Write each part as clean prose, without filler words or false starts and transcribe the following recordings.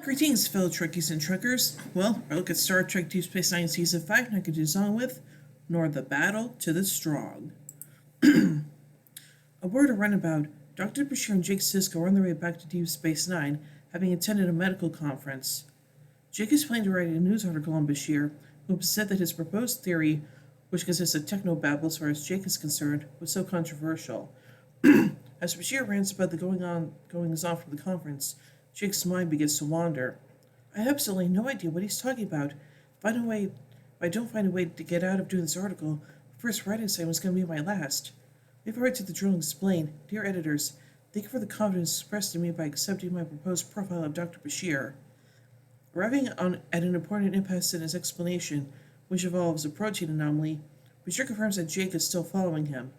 Greetings, fellow Trekkies and Trekkers. Well, our look at Star Trek Deep Space Nine Season 5 and I continues on with Nor the Battle to the Strong. Aboard a runabout, Dr. Bashir and Jake Sisko are on their way back to Deep Space Nine, having attended a medical conference. Jake is planning to write a news article on Bashir, who said that his proposed theory, which consists of technobabble as far as Jake is concerned, was so controversial. As Bashir rants about the goings-on from the conference, Jake's mind begins to wander. I have absolutely no idea what he's talking about. If I don't find a way to get out of doing this article, the first writing assignment is going to be my last. Before I took the drill and explain, dear editors, thank you for the confidence expressed in me by accepting my proposed profile of Dr. Bashir. Arriving at an important impasse in his explanation, which involves a protein anomaly, Bashir confirms that Jake is still following him.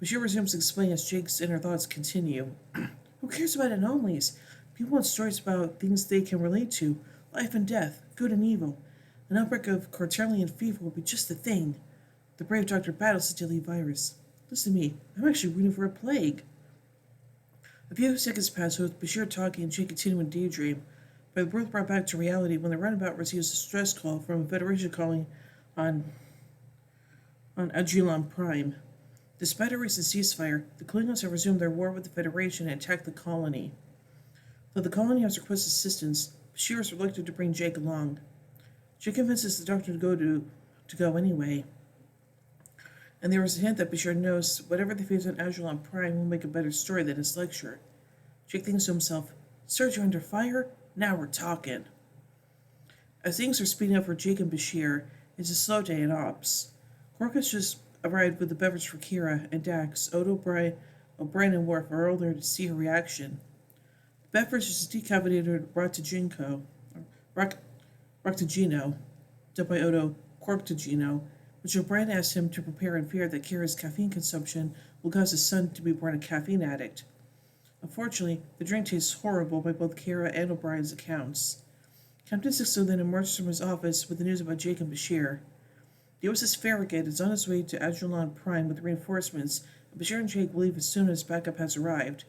Bashir resumes explaining as Jake's inner thoughts continue. Who cares about anomalies? People want stories about things they can relate to, life and death, good and evil. An outbreak of Cortellian fever will be just the thing. The brave doctor battles the deadly virus. Listen to me, I'm actually rooting for a plague. A few seconds pass with Bashir talking and Jake continuing to daydream, but they're both brought back to reality when the runabout receives a stress call from a Federation calling on Agilon Prime. Despite a recent ceasefire, the Klingons have resumed their war with the Federation and attacked the colony. Though the colony has requested assistance, Bashir is reluctant to bring Jake along. Jake convinces the doctor to go anyway, and there is a hint that Bashir knows whatever they face on Agilon Prime will make a better story than his lecture. Jake thinks to himself, Serge, you're under fire? Now we're talking. As things are speeding up for Jake and Bashir, it's a slow day in ops. Quark has just arrived with the beverage for Kira, and Dax, Odo, O'Brien, and Worf are all there to see her reaction. The beverage is decaffeinated Roctagino, dubbed by Odo Quarktagino, which O'Brien asked him to prepare in fear that Kira's caffeine consumption will cause his son to be born a caffeine addict. Unfortunately, the drink tastes horrible by both Kira and O'Brien's accounts. Captain Sisko then emerged from his office with the news about Jake and Bashir. The USS Farragut is on its way to Agilon Prime with reinforcements, and Bashir and Jake will leave as soon as backup has arrived.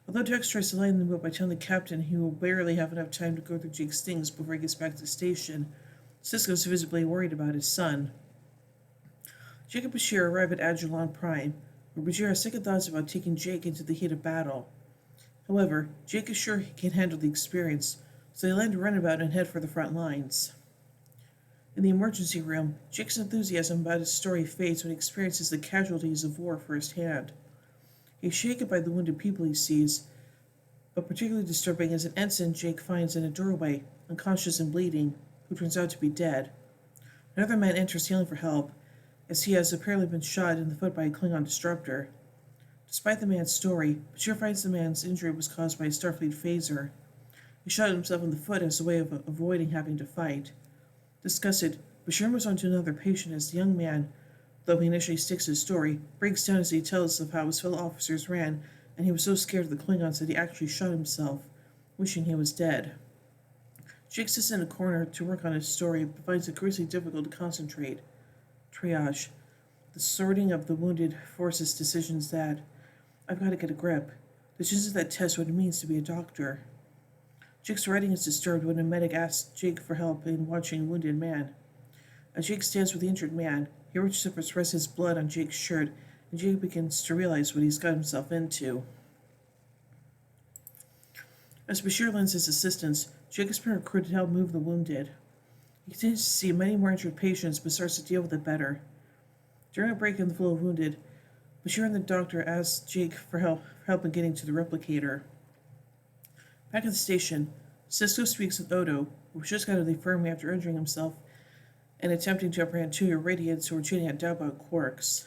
Although Dex tries to lighten the mood by telling the captain he will barely have enough time to go through Jake's things before he gets back to the station, Sisko is visibly worried about his son. Jake and Bashir arrive at Agilon Prime, where Bashir has second thoughts about taking Jake into the heat of battle. However, Jake is sure he can handle the experience, so they land a runabout and head for the front lines. In the emergency room, Jake's enthusiasm about his story fades when he experiences the casualties of war firsthand. He's shaken by the wounded people he sees, but particularly disturbing is an ensign Jake finds in a doorway, unconscious and bleeding, who turns out to be dead. Another man enters yelling for help, as he has apparently been shot in the foot by a Klingon disruptor. Despite the man's story, Bashir finds the man's injury was caused by a Starfleet phaser. He shot himself in the foot as a way of avoiding having to fight. Disgusted, Bashir moves on to another patient as the young man, though he initially sticks to his story, breaks down as he tells of how his fellow officers ran, and he was so scared of the Klingons that he actually shot himself, wishing he was dead. Jake sits in a corner to work on his story, but finds it increasingly difficult to concentrate. Triage. The sorting of the wounded forces decisions that I've got to get a grip. Decisions that test what it means to be a doctor. Jake's writing is disturbed when a medic asks Jake for help in watching a wounded man. As Jake stands with the injured man, he reaches up and spreads his blood on Jake's shirt, and Jake begins to realize what he's got himself into. As Bashir lends his assistance, Jake has been recruited to help move the wounded. He continues to see many more injured patients, but starts to deal with it better. During a break in the flow of wounded, Bashir and the doctor ask Jake for help in getting to the replicator. Back at the station, Sisko speaks with Odo, who was just got out of the infirmary after injuring himself and attempting to apprehend two Iridians who were cheating at doubt about quarks.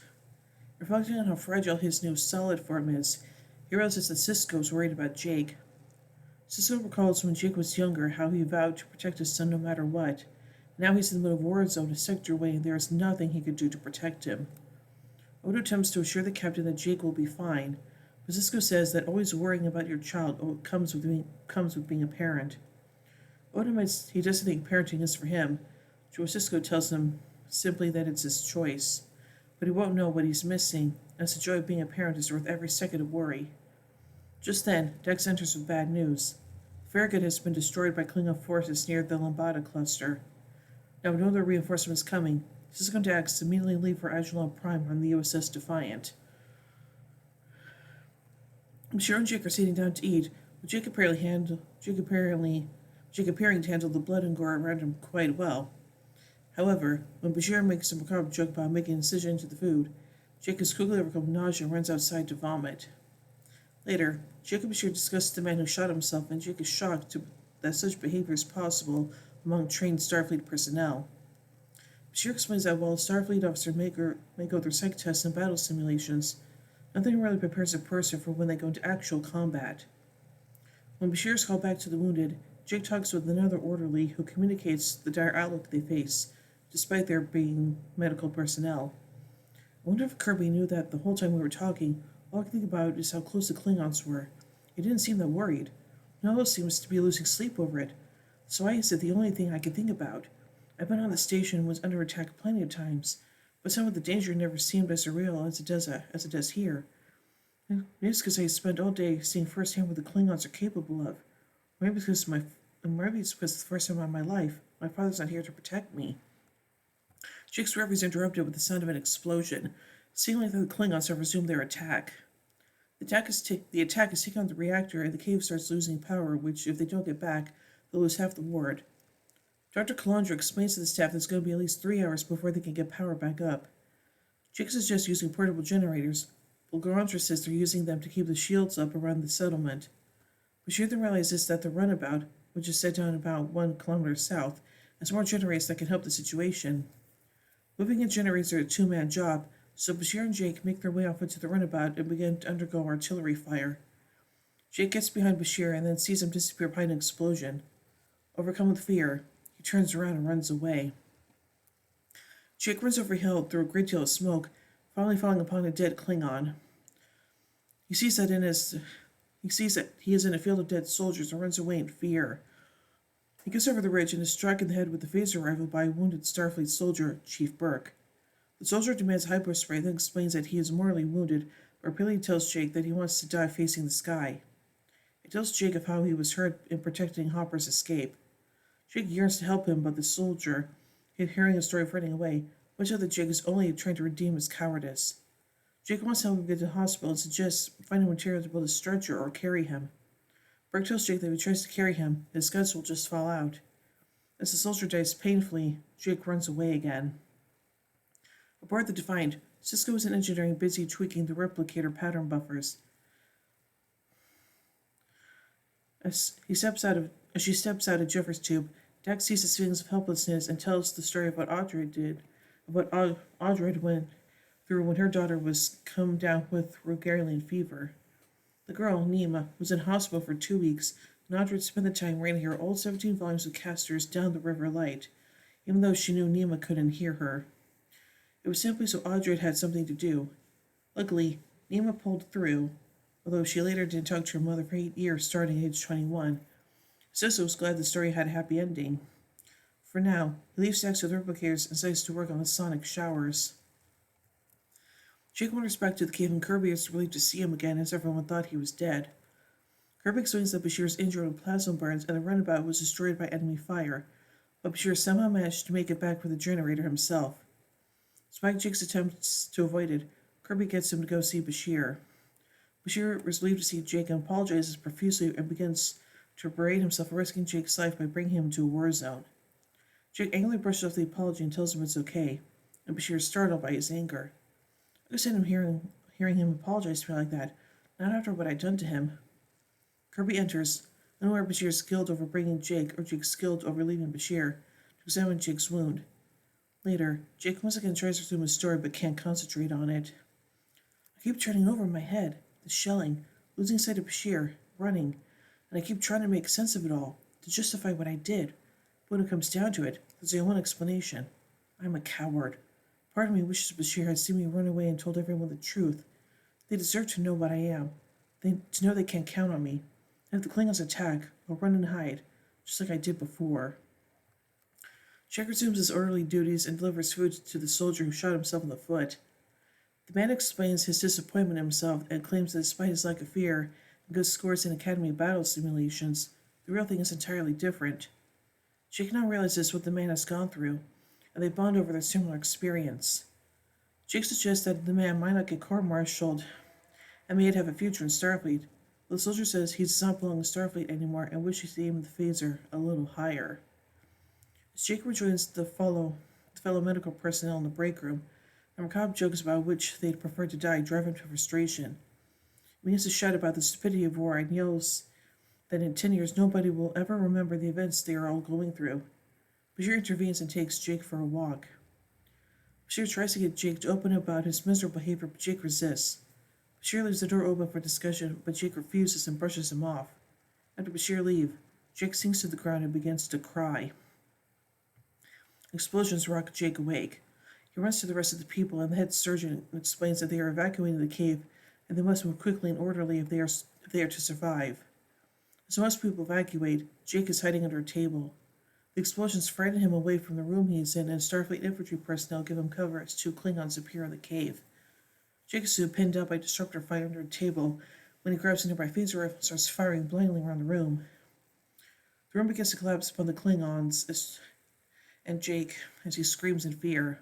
Reflecting on how fragile his new solid form is, he realizes that Sisko is worried about Jake. Sisko recalls when Jake was younger how he vowed to protect his son no matter what. Now he's in the middle of war zone a sector away, and there is nothing he could do to protect him. Odo attempts to assure the captain that Jake will be fine, but Sisko says that always worrying about your child comes with being a parent. Odo admits he doesn't think parenting is for him, to which Sisko tells him simply that it's his choice, but he won't know what he's missing, as the joy of being a parent is worth every second of worry. Just then, Dex enters with bad news. Farragut has been destroyed by Klingon forces near the Lambda cluster. Now, with no other reinforcements coming, Cisco Dax immediately leave for Agilon Prime on the USS Defiant. Monsieur and Jake are sitting down to eat, with Jake appearing to handle the blood and gore around him quite well. However, when Bashir makes a macabre joke about making an incision into the food, Jake has quickly overcome nausea and runs outside to vomit. Later, Jake and Bashir discuss the man who shot himself, and Jake is shocked that such behavior is possible among trained Starfleet personnel. Bashir explains that while Starfleet officers may go through psych tests and battle simulations, nothing really prepares a person for when they go into actual combat. When Bashir is called back to the wounded, Jake talks with another orderly who communicates the dire outlook they face, despite there being medical personnel. I wonder if Kirby knew that the whole time we were talking, all I could think about is how close the Klingons were. He didn't seem that worried. Nalo seems to be losing sleep over it. So I said the only thing I could think about. I've been on the station and was under attack plenty of times, but some of the danger never seemed as surreal as it does here. Maybe it's because I spent all day seeing firsthand what the Klingons are capable of. Maybe it's because the first time in my life, my father's not here to protect me. Jake's reverie is interrupted with the sound of an explosion, signaling that the Klingons have resumed their attack. The attack is taking on the reactor, and the cave starts losing power, which, if they don't get back, they'll lose half the ward. Dr. Calandra explains to the staff that it's going to be at least 3 hours before they can get power back up. Jake suggests using portable generators, but Calandra says they're using them to keep the shields up around the settlement. Bashir then realizes that the runabout, which is set down about 1 kilometer south, has more generators that can help the situation. Moving in generators are a two-man job, so Bashir and Jake make their way off into the runabout and begin to undergo artillery fire. Jake gets behind Bashir and then sees him disappear behind an explosion. Overcome with fear, he turns around and runs away. Jake runs over a hill through a great deal of smoke, finally falling upon a dead Klingon. He sees that he is in a field of dead soldiers and runs away in fear. He gets over the ridge and is struck in the head with a phaser rifle by a wounded Starfleet soldier, Chief Burke. The soldier demands hypospray and then explains that he is mortally wounded, but repeatedly tells Jake that he wants to die facing the sky. He tells Jake of how he was hurt in protecting Hopper's escape. Jake yearns to help him, but the soldier, hearing his story of running away, points out that Jake is only trying to redeem his cowardice. Jake wants to help him get to the hospital and suggests finding material to build a stretcher or carry him. Burke tells Jake that if he tries to carry him, his guts will just fall out. As the soldier dies painfully, Jake runs away again. Aboard the Defiant, Cisco is in engineering busy tweaking the replicator pattern buffers. As she steps out of Jeffers' tube, Dax sees his feelings of helplessness and tells the story of what Audrey went through when her daughter was come down with Rogarian fever. The girl, Nima, was in hospital for 2 weeks, and Audrey spent the time reading her old 17 volumes of Castor's Down the River Light, even though she knew Nima couldn't hear her. It was simply so Audrey had something to do. Luckily, Nima pulled through, although she later didn't talk to her mother for 8 years starting at age 21. Sissa was glad the story had a happy ending. For now, he leaves Dax with replicators and decides to work on the sonic showers. Jake wanders back to the cave and Kirby is relieved to see him again as everyone thought he was dead. Kirby explains that Bashir is injured with plasma burns and the runabout was destroyed by enemy fire, but Bashir somehow managed to make it back for the generator himself. Despite Jake's attempts to avoid it, Kirby gets him to go see Bashir. Bashir is relieved to see Jake and apologizes profusely and begins to berate himself for risking Jake's life by bringing him to a war zone. Jake angrily brushes off the apology and tells him it's okay, and Bashir is startled by his anger. I understand him hearing him apologize to me like that, not after what I'd done to him. Kirby enters, unaware of Bashir's guilt over bringing Jake or Jake's guilt over leaving Bashir, to examine Jake's wound. Later, Jake once again tries to resume his story but can't concentrate on it. I keep turning over in my head, the shelling, losing sight of Bashir, running, and I keep trying to make sense of it all, to justify what I did. But when it comes down to it, there's only one explanation. I'm a coward. Part of me wishes Bashir had seen me run away and told everyone the truth. They deserve to know what I am. To know they can't count on me. And if the Klingons attack, I'll run and hide, just like I did before. Jack resumes his orderly duties and delivers food to the soldier who shot himself in the foot. The man explains his disappointment in himself and claims that despite his lack of fear and good scores in academy battle simulations, The real thing is entirely different. Jake now realizes what the man has gone through, and they bond over their similar experience. Jake suggests that the man might not get court-martialed and may have a future in Starfleet, but the soldier says he does not belong in Starfleet anymore and wishes to aim the phaser a little higher. As Jake rejoins the fellow medical personnel in the break room, the macabre jokes about which they'd prefer to die drive him to frustration. He begins to shout about the stupidity of war and yells that in 10 years nobody will ever remember the events they are all going through. Bashir intervenes and takes Jake for a walk. Bashir tries to get Jake to open about his miserable behavior, but Jake resists. Bashir leaves the door open for discussion, but Jake refuses and brushes him off. After Bashir leaves, Jake sinks to the ground and begins to cry. Explosions rock Jake awake. He runs to the rest of the people, and the head surgeon explains that they are evacuating the cave and they must move quickly and orderly if they are to survive. As most people evacuate, Jake is hiding under a table. The explosions frighten him away from the room he is in, and Starfleet infantry personnel give him cover as 2 Klingons appear in the cave. Jake is soon pinned up by disruptor fire under a table when he grabs a nearby phaser rifle and starts firing blindly around the room. The room begins to collapse upon the Klingons and Jake as he screams in fear.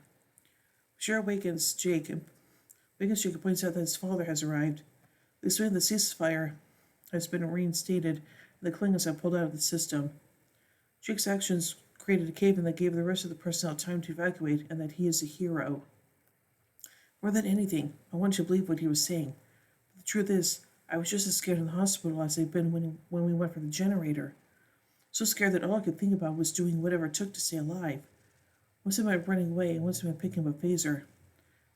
Bashir awakens Jake and points out that his father has arrived. They explain the ceasefire has been reinstated and the Klingons have pulled out of the system. Jake's actions created a cave-in that gave the rest of the personnel time to evacuate and that he is a hero. More than anything, I wanted to believe what he was saying. But the truth is, I was just as scared in the hospital as I'd been when we went for the generator. So scared that all I could think about was doing whatever it took to stay alive. Once am I running away and once am I picking up a phaser.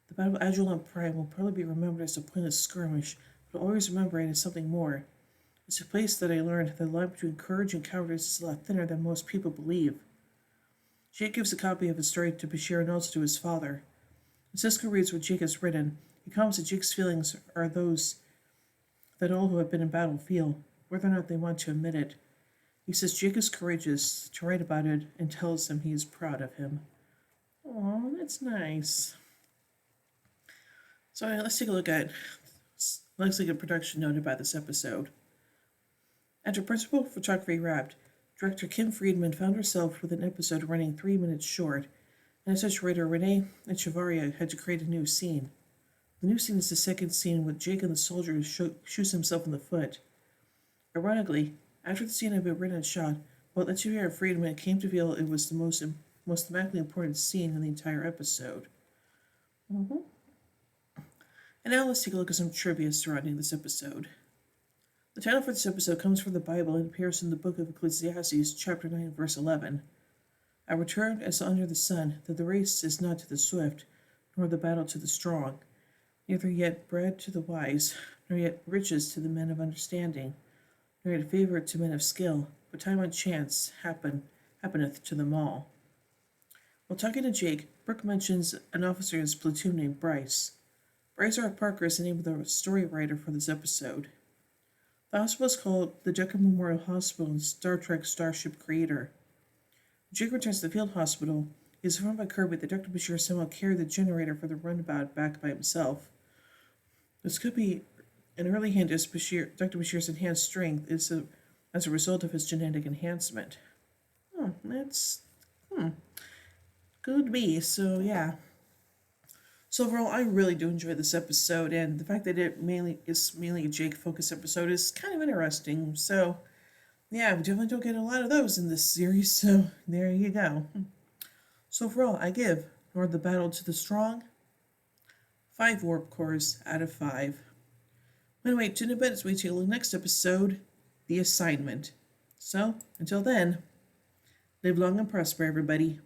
The Battle of Adulam Prime will probably be remembered as a pointless skirmish, but I'll always remember it as something more. It's a place that I learned that the line between courage and cowardice is a lot thinner than most people believe. Jake gives a copy of his story to Bashir and also to his father. When Sisko reads what Jake has written, he comments that Jake's feelings are those that all who have been in battle feel, whether or not they want to admit it. He says Jake is courageous to write about it and tells him he is proud of him. Oh, that's nice. So let's take a look at a production note about this episode. After principal photography wrapped, director Kim Friedman found herself with an episode running 3 minutes short, and as such writer Renee Echevarria had to create a new scene. The new scene is the second scene with Jake and the soldier who shoots himself in the foot. Ironically, after the scene had been written and shot, both Echevarria and Friedman came to feel it was the most thematically important scene in the entire episode. And now let's take a look at some trivia surrounding this episode. The title for this episode comes from the Bible and appears in the book of Ecclesiastes, chapter 9, verse 11. I returned as under the sun, that the race is not to the swift, nor the battle to the strong, neither yet bread to the wise, nor yet riches to the men of understanding, nor yet favor to men of skill, but time and chance happeneth to them all. While talking to Jake, Brooke mentions an officer in his platoon named Bryce. Bryce R. Parker is the name of the story writer for this episode. The hospital is called the Decker Memorial Hospital in Star Trek Starship Creator. When Jake returns to the field hospital, he is informed by Kirby that Dr. Bashir somehow carried the generator for the runabout back by himself. This could be an early hint as Dr. Bashir's enhanced strength is as a result of his genetic enhancement. Could be, so yeah. So overall, I really do enjoy this episode, and the fact that it is mainly a Jake-focused episode is kind of interesting. So, yeah, we definitely don't get a lot of those in this series, so there you go. So overall, I give Nor the Battle to the Strong 5 warp cores out of 5. Anyway, tune in as we take a look next episode, The Assignment. So, until then, live long and prosper, everybody.